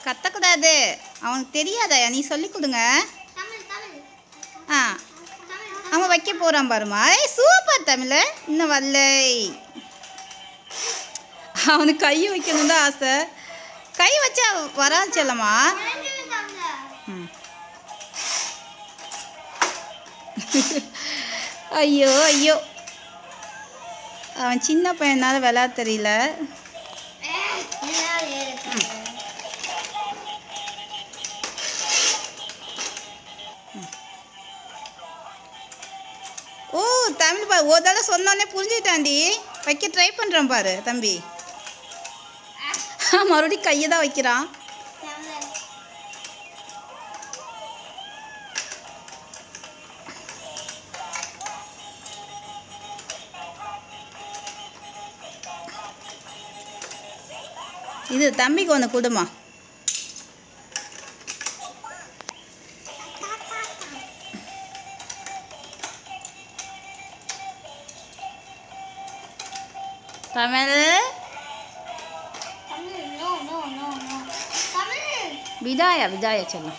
கத்தக்கூடாது, அவனுக்கு தெரியாதயா, நீ சொல்லி கொடுங்க. ஆ அவன் வைக்க போகிறான் பாருமா. சூப்பர் தமிழ். இன்னும் வரலை. அவனுக்கு கை வைக்கணும் தான் ஆசை. கை வச்சா வராது செல்லம்மா. ஐயோ ஐயோ, அவன் சின்ன பையனால விளையாட தெரியல. ஓ தமிழ் பாரு, ஒரு தடவை சொன்னோடனே புரிஞ்சுக்கிட்டாண்டி. வைக்க ட்ரை பண்ணுறான் பாரு தம்பி. மறுபடியும் கையை தான் வைக்கிறான். இது தம்பிக்கு ஒன்று கொடுமா. தமிழ் விதாயா விதாயா சொல்லும்.